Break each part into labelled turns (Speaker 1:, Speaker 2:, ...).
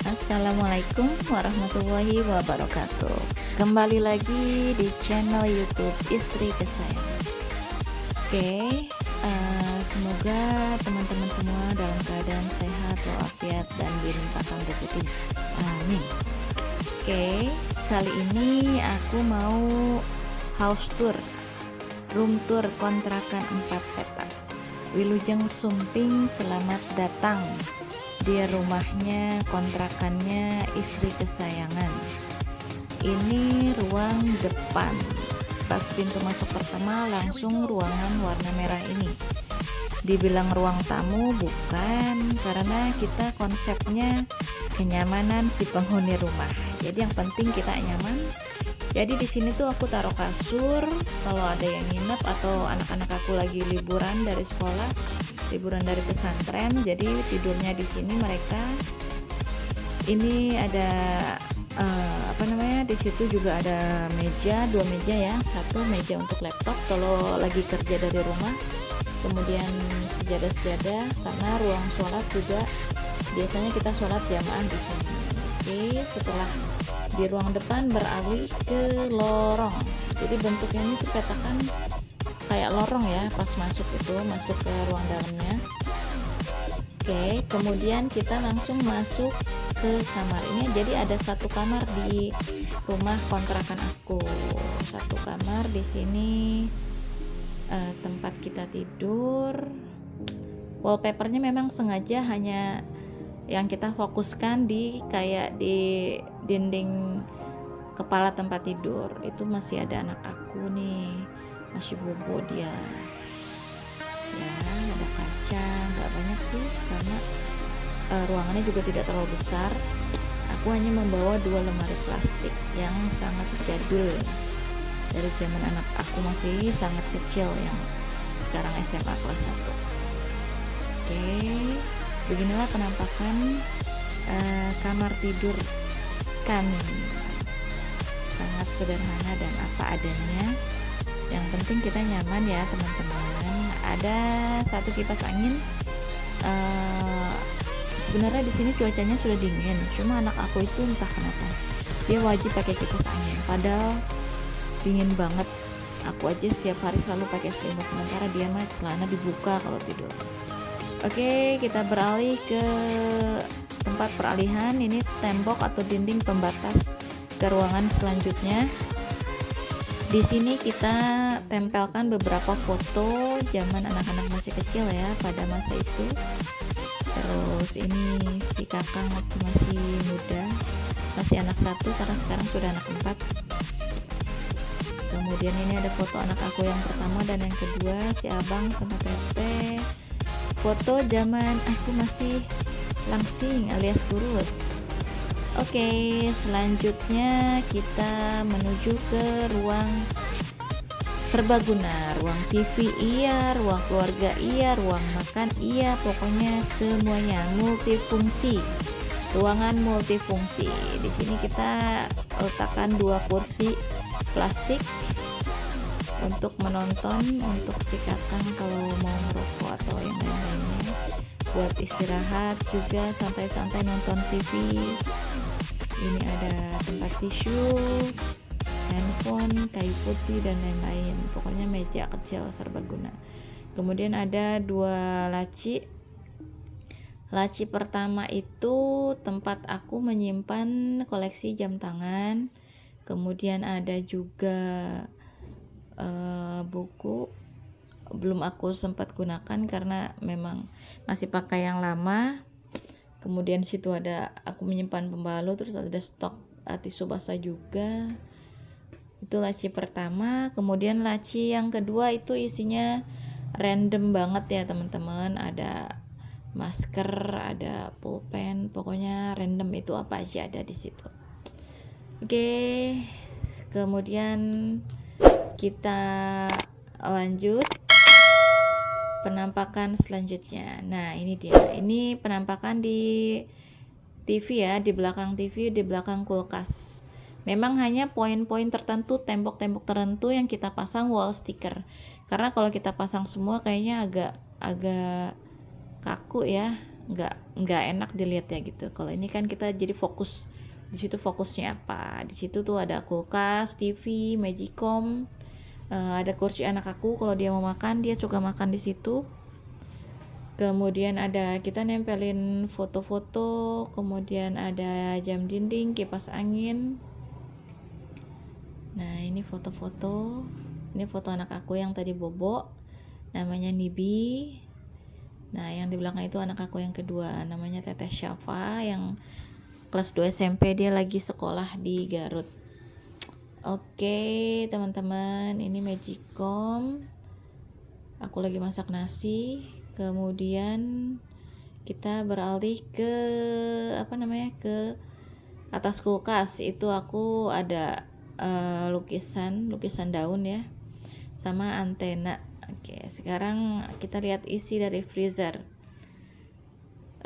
Speaker 1: Assalamualaikum warahmatullahi wabarakatuh. Kembali lagi di channel YouTube Istri Kesayangan. Oke, semoga teman-teman semua dalam keadaan sehat walafiat dan dilimpahkan rezeki. Amin. Oke, kali ini aku mau house tour, room tour kontrakan 4 petak. Wilujeng Sumping, selamat datang di rumahnya, kontrakannya istri kesayangan. Ini ruang depan. Pas pintu masuk pertama langsung ruangan warna merah ini. Dibilang ruang tamu bukan, karena kita konsepnya kenyamanan si penghuni rumah. Jadi yang penting kita nyaman. Jadi di sini tuh aku taruh kasur kalau ada yang nginep atau anak-anak aku lagi liburan dari sekolah, liburan dari pesantren, jadi tidurnya di sini mereka. Ini ada di situ juga ada meja, 2 meja ya, satu meja untuk laptop kalau lagi kerja dari rumah, kemudian sejadah-sejadah karena ruang sholat juga biasanya kita sholat jamaah di sini. Oke, setelah di ruang depan beralih ke lorong, jadi bentuknya ini tuh petakan kayak lorong ya, pas masuk ke ruang dalamnya. Oke, kemudian kita langsung masuk ke kamar ini. Jadi ada satu kamar di rumah kontrakan aku, satu kamar di sini, tempat kita tidur. Wallpapernya memang sengaja hanya yang kita fokuskan di kayak di dinding kepala tempat tidur. Itu masih ada anak aku nih, masih bobo dia ya. Ada kaca, nggak banyak sih karena ruangannya juga tidak terlalu besar. Aku hanya membawa 2 lemari plastik yang sangat jadul dari zaman anak aku masih sangat kecil, yang sekarang SMA kelas 1. Oke, beginilah penampakan kamar tidur kami. Sangat sederhana dan apa adanya. Yang penting kita nyaman ya teman-teman. Ada satu kipas angin. Sebenarnya di sini cuacanya sudah dingin, cuma anak aku itu entah kenapa dia wajib pakai kipas angin. Padahal dingin banget. Aku aja setiap hari selalu pakai selimut, sementara dia mah celana dibuka kalau tidur. Oke, kita beralih ke tempat peralihan. Ini tembok atau dinding pembatas ke ruangan selanjutnya. Di sini kita tempelkan beberapa foto zaman anak-anak masih kecil ya, pada masa itu. Terus ini si kakak waktu masih muda, masih anak 1 karena sekarang sudah anak 4. Kemudian ini ada foto anak aku yang pertama dan yang kedua, si abang sama tete. Foto zaman aku masih langsing alias kurus. Oke, selanjutnya kita menuju ke ruang serbaguna. Ruang TV iya, ruang keluarga iya, ruang makan iya, pokoknya semuanya multifungsi. Ruangan multifungsi. Di sini kita letakkan 2 kursi plastik untuk menonton, untuk si kakang kalau mau merokok atau yang lain-lainnya, buat istirahat juga, santai-santai nonton TV. Ini ada tempat tisu, handphone, kayu putih dan lain-lain. Pokoknya meja kecil serbaguna. Kemudian ada 2 laci. Laci pertama itu tempat aku menyimpan koleksi jam tangan. Kemudian ada juga buku, belum aku sempat gunakan karena memang masih pakai yang lama. Kemudian situ ada aku menyimpan pembalut, terus ada stok tisu basah juga. Itu laci pertama. Kemudian laci yang kedua itu isinya random banget ya teman-teman. Ada masker, ada pulpen, pokoknya random, itu apa aja ada di situ. Oke, kemudian kita lanjut penampakan selanjutnya. Nah, ini dia. Ini penampakan di TV ya, di belakang TV, di belakang kulkas. Memang hanya poin-poin tertentu, tembok-tembok tertentu yang kita pasang wall sticker. Karena kalau kita pasang semua kayaknya agak kaku ya. nggak enak dilihat ya gitu. Kalau ini kan kita jadi fokus di situ, fokusnya apa di situ tuh ada kulkas, TV, magicom, ada kursi anak aku kalau dia mau makan, dia suka makan di situ. Kemudian ada kita nempelin foto-foto, kemudian ada jam dinding, kipas angin. Nah ini foto-foto, ini foto anak aku yang tadi bobo, namanya Nibi. Nah yang di belakang itu anak aku yang kedua, namanya Teteh Syafa, yang kelas 2 SMP, dia lagi sekolah di Garut. Oke teman-teman, ini magicom, aku lagi masak nasi. Kemudian kita beralih ke ke atas kulkas. Itu aku ada lukisan daun ya, sama antena. Oke, sekarang kita lihat isi dari freezer.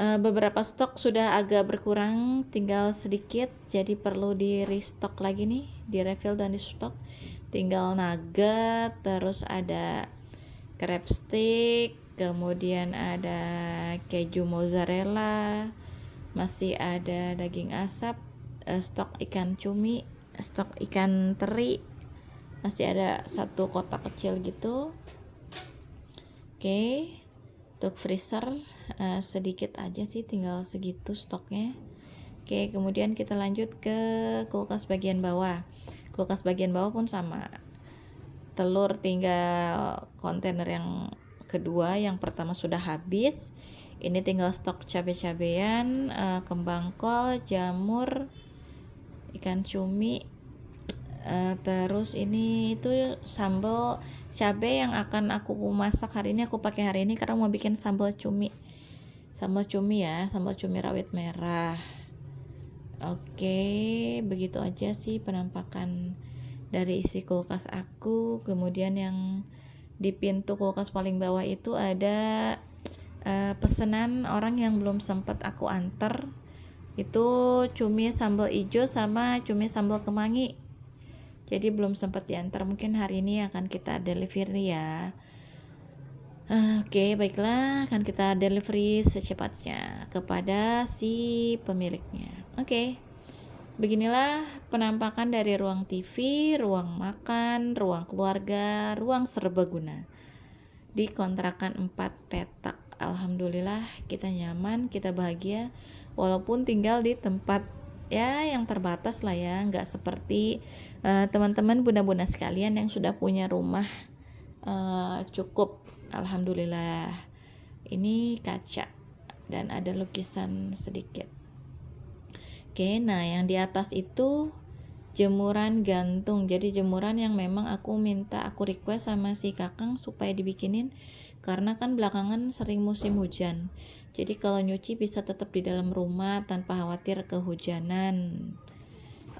Speaker 1: Beberapa stok sudah agak berkurang, tinggal sedikit, jadi perlu di restock lagi nih, di refill dan di stok. Tinggal nugget, terus ada crab stick, kemudian ada keju mozzarella, masih ada daging asap, stok ikan cumi, stok ikan teri, masih ada satu kotak kecil gitu. Oke, untuk freezer sedikit aja sih, tinggal segitu stoknya. Oke, kemudian kita lanjut ke kulkas bagian bawah. Kulkas bagian bawah pun sama, telur tinggal kontainer yang kedua, yang pertama sudah habis. Ini tinggal stok cabai-cabean, kembang kol, jamur, ikan cumi, terus ini itu sambal cabai yang akan aku masak hari ini, aku pakai hari ini karena mau bikin sambal cumi ya, sambal cumi rawit merah. Oke, begitu aja sih penampakan dari isi kulkas aku. Kemudian yang di pintu kulkas paling bawah itu ada pesanan orang yang belum sempat aku antar, itu cumi sambal ijo sama cumi sambal kemangi, jadi belum sempat diantar, mungkin hari ini akan kita delivery ya. Oke, baiklah, akan kita delivery secepatnya kepada si pemiliknya. Oke, beginilah penampakan dari ruang TV, ruang makan, ruang keluarga, ruang serbaguna di kontrakan 4 petak. Alhamdulillah kita nyaman, kita bahagia, walaupun tinggal di tempat ya yang terbatas lah ya, nggak seperti teman-teman bunda-bunda sekalian yang sudah punya rumah cukup. Alhamdulillah, ini kaca dan ada lukisan sedikit. Oke, nah yang di atas itu jemuran gantung, jadi jemuran yang memang aku request sama si kakang supaya dibikinin, karena kan belakangan sering musim hujan, jadi kalau nyuci bisa tetap di dalam rumah tanpa khawatir kehujanan.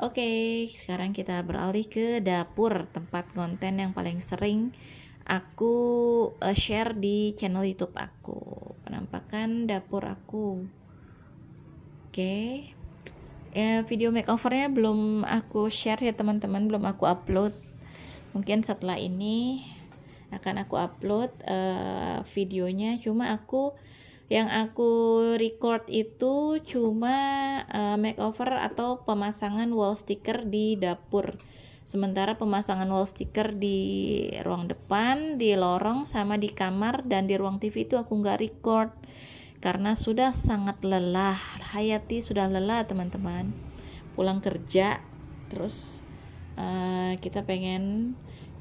Speaker 1: Oke, sekarang kita beralih ke dapur, tempat konten yang paling sering aku share di channel YouTube aku, penampakan dapur aku. Oke, video makeovernya belum aku share ya teman-teman, belum aku upload. Mungkin setelah ini akan aku upload videonya. Cuma yang aku record itu cuma makeover atau pemasangan wall sticker di dapur. Sementara pemasangan wall sticker di ruang depan, di lorong, sama di kamar dan di ruang TV itu aku nggak record karena sudah sangat lelah. Hayati sudah lelah teman-teman, pulang kerja terus kita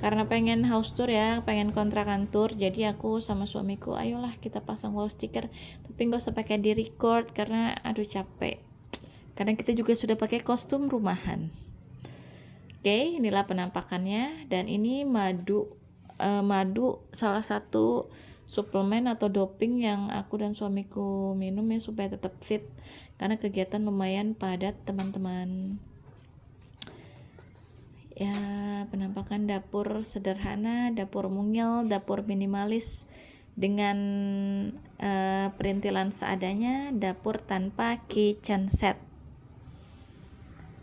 Speaker 1: karena pengen house tour ya, pengen kontrakan tour, jadi aku sama suamiku ayolah kita pasang wall sticker, tapi nggak usah pakai di record karena aduh capek, karena kita juga sudah pakai kostum rumahan. Oke, inilah penampakannya, dan ini madu salah satu suplemen atau doping yang aku dan suamiku minum ya supaya tetap fit, karena kegiatan lumayan padat teman-teman. Ya, penampakan dapur sederhana, dapur mungil, dapur minimalis dengan perintilan seadanya, dapur tanpa kitchen set.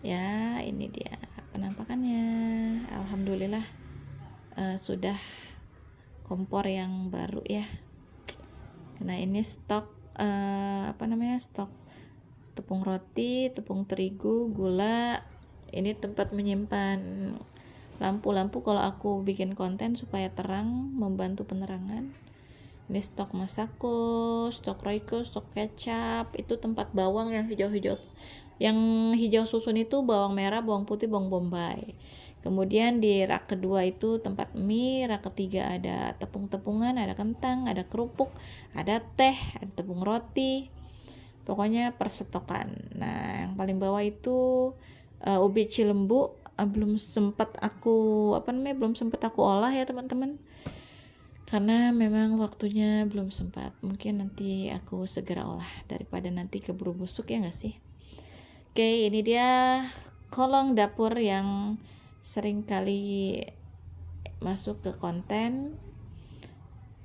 Speaker 1: Ya, ini dia penampakannya. Alhamdulillah sudah kompor yang baru ya. Nah, ini stok stok tepung roti, tepung terigu, gula. Ini tempat menyimpan lampu-lampu kalau aku bikin konten supaya terang, membantu penerangan. Ini stok masako, stok royco, stok kecap. Itu tempat bawang yang hijau-hijau. Yang hijau susun itu bawang merah, bawang putih, bawang bombay. Kemudian di rak kedua itu tempat mie, rak ketiga ada tepung-tepungan, ada kentang, ada kerupuk, ada teh, ada tepung roti. Pokoknya perstokan. Nah, yang paling bawah itu ubi cilembu. Belum sempat aku olah ya teman-teman, karena memang waktunya belum sempat. Mungkin nanti aku segera olah daripada nanti keburu busuk, ya nggak sih? Oke, ini dia kolong dapur yang sering kali masuk ke konten.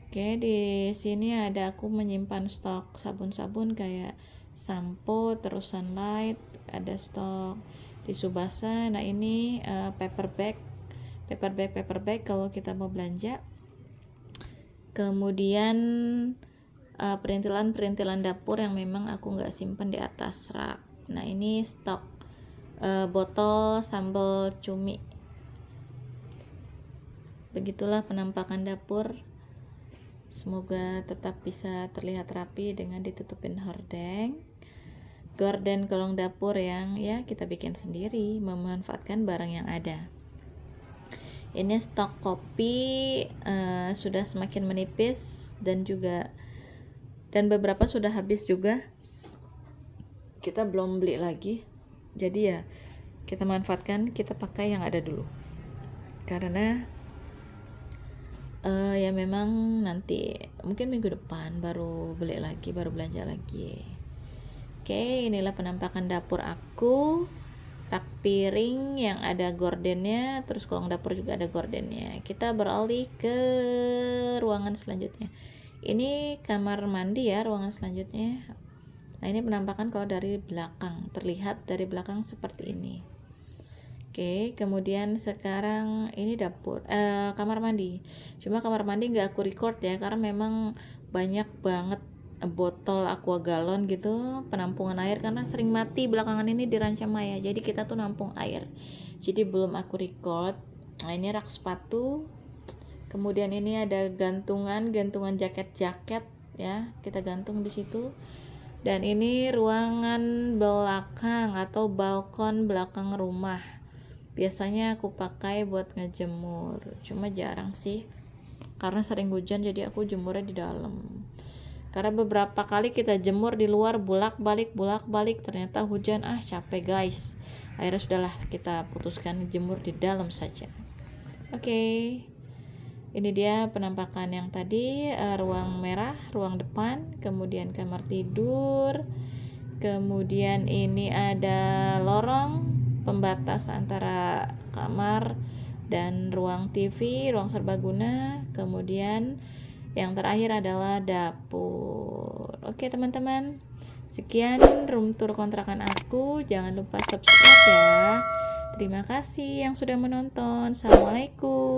Speaker 1: Oke, di sini ada aku menyimpan stok sabun-sabun kayak sampo, terus Sunlight, ada stok tisu basah. Nah, ini paper bag kalau kita mau belanja. Kemudian perintilan dapur yang memang aku nggak simpan di atas rak. Nah, ini stok botol sambal cumi. Begitulah penampakan dapur. Semoga tetap bisa terlihat rapi dengan ditutupin gorden kolong dapur yang ya kita bikin sendiri, memanfaatkan barang yang ada. Ini stok kopi sudah semakin menipis dan beberapa sudah habis juga. Kita belum beli lagi, jadi ya kita manfaatkan, kita pakai yang ada dulu, karena ya memang nanti mungkin minggu depan baru beli lagi, baru belanja lagi. Oke, inilah penampakan dapur aku. Rak piring yang ada gordennya, terus kolong dapur juga ada gordennya. Kita beralih ke ruangan selanjutnya. Ini kamar mandi ya, ruangan selanjutnya. Nah, ini penampakan kalau dari belakang, terlihat dari belakang seperti ini. Oke, kemudian sekarang ini dapur, kamar mandi. Cuma kamar mandi nggak aku record ya, karena memang banyak banget botol aqua galon gitu, penampungan air, karena sering mati belakangan ini di Ranca Maya. Jadi kita tuh nampung air. Jadi belum aku record. Nah, ini rak sepatu. Kemudian ini ada gantungan jaket-jaket ya, kita gantung di situ. Dan ini ruangan belakang atau balkon belakang rumah. Biasanya aku pakai buat ngejemur. Cuma jarang sih, karena sering hujan jadi aku jemurnya di dalam. Karena beberapa kali kita jemur di luar bolak-balik, ternyata hujan, capek guys. Akhirnya sudahlah, kita putuskan jemur di dalam saja. Oke, ini dia penampakan yang tadi, ruang merah, ruang depan, kemudian kamar tidur, kemudian ini ada lorong pembatas antara kamar dan ruang TV, ruang serbaguna, kemudian yang terakhir adalah dapur. Oke teman-teman, sekian room tour kontrakan aku. Jangan lupa subscribe ya. Terima kasih yang sudah menonton. Assalamualaikum.